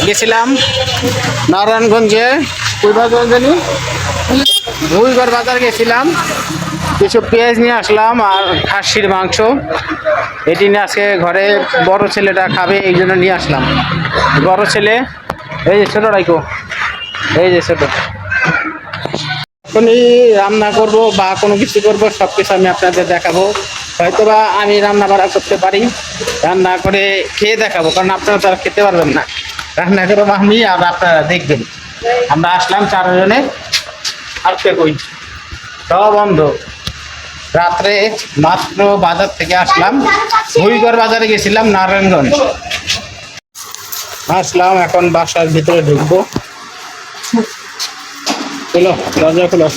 গেছিলাম নারায়ণগঞ্জে ভুইগড় বাজার গেছিলাম, কিছু পেঁয়াজ নিয়ে আসলাম আর খাসির মাংস। এটি নিয়ে আজকে ঘরে বড় ছেলেটা খাবে, এই জন্য নিয়ে আসলাম। বড় ছেলে এই যে ছোট রাইকো, এই যে ছোট। এখনই রান্না করব বা কোনো কিছু করবো, সব কিছু আমি আপনাদের দেখাবো। হয়তোবা আমি রান্না বাড়া করতে পারি, রান্না করে খেয়ে দেখাবো, কারণ আপনারা তারা খেতে পারবেন না। রান্না করবো আমি আর আপনারা দেখবেন। আমরা আসলাম চারজনে, আর কে কই সব বন্ধ। রাত্রে মাত্র বাজার থেকে আসলাম, ভুইগড় বাজারে গেছিলাম নারায়ণগঞ্জ। আসলাম, এখন বাসার ভিতরে ঢুকবো। চলো দরজা খুলো,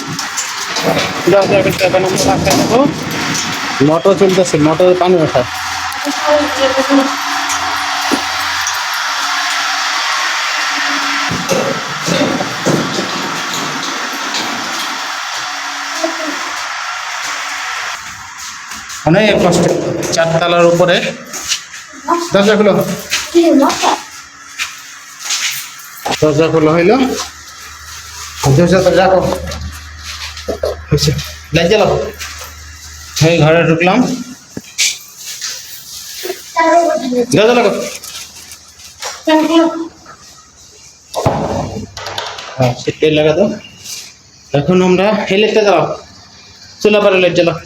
দরজা খুলতে এখন আমরা রাস্তায় যাবো। মোটর চলতেছে, মোটরের পানি ওঠা। অনেক কষ্ট, চারতলার উপরে। দরজা খুলো, দরজা খুলো হইলো। রাখো, এই ঘরে ঢুকলাম। দরজা লাগো, তেল লাগা তো। এখন আমরা এই লেটটা জ্বালাও, চুলা পারে লেট জ্বালাও।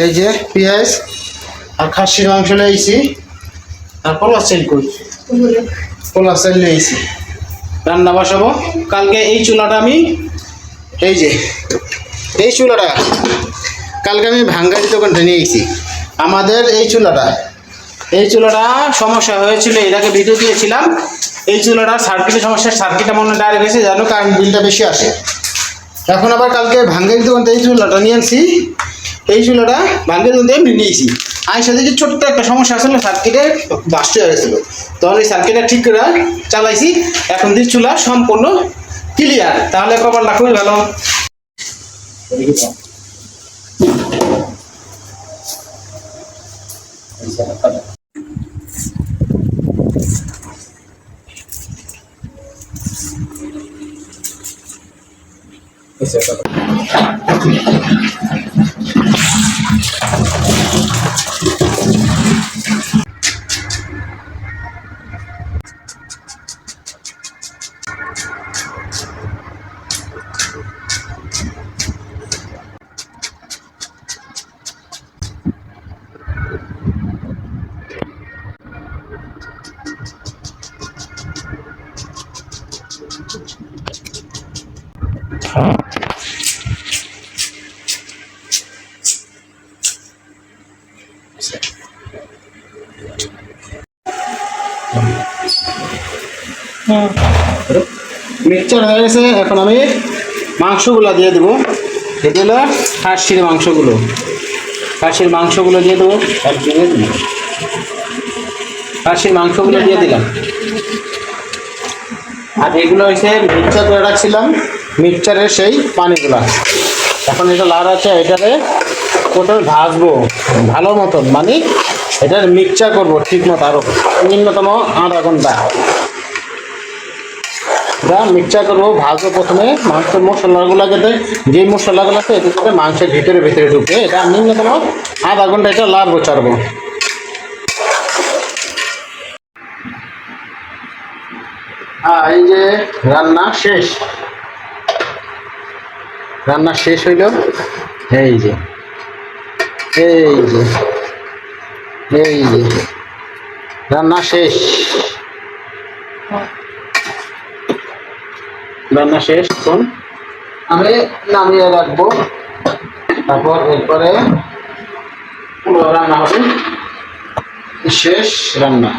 এই যে পেঁয়াজ আর খাসির মাংস নিয়েছি, আর পোলা চাল কই, পোলা চাল নিয়েছি, রান্না বসাবো। কালকে এই চুলাটা আমি, এই যে এই চুলাটা কালকে আমি ভাঙ্গারি দোকান থেকে নিয়েছি। আমাদের এই চুলাটা সমস্যা হয়েছিল, এটাকে বিদ্যুৎ দিয়েছিলাম। এই চুলাটা সার্কিটের সমস্যা, সার্কিটটা মনে ডাইরেক্ট গেছে, জানো কারেন্ট বিলটা বেশি আসে। এখন আবার কালকে ভাঙ্গারি দোকান থেকে এই চুলাটা নিয়ে আনছি। এই চুলাটা ভাঙ্গারি দোকান থেকে এমনি নিয়েছি। আমার সাথে যে ছোট্ট একটা সমস্যা আসলে, সার্কিটে বাস্ট হয়ে গেছিলো, তখন এই সার্কিটটা ঠিক করে চালাইছি। এখন দিয়ে চুলা সম্পূর্ণ ক্লিয়ার, তাহলে কপালটা খুবই ভালো। মিক্সচার হয়ে গেছে, এখন আমি মাংসগুলো দিয়ে দেবো। এটা হলো খাসির মাংসগুলো, খাসির মাংসগুলো দিয়ে দেবো। খাসির মাংসগুলো দিয়ে দিলাম। আর এগুলো হচ্ছে মিক্সচার করে রাখছিলাম, মিক্সচারের সেই পানিগুলা। এখন এটা লাল আছে, এটারে প্রথমে ভাজবো ভালো মতন, মানে এটার মিক্সচার করবো ঠিক মতো, আরও নিম্নতম আধা ঘন্টা মিক্সচার করবো, ভাজবো। প্রথমে মাংসের মশলাগুলো, যাতে যে মশলাগুলো আছে এতে করে মাংসের ভিতরে ঢুকে, এটা নিম্নতম আধা ঘন্টা এটা লাড়বো চাড়বো। এই যে রান্না শেষ, রান্না শেষ হইল। এই যে এই যে এই যে রান্না শেষ, রান্না শেষ। এখন আমি নামিয়ে রাখবো, তারপর এরপরে রান্না হবে। শেষ রান্না।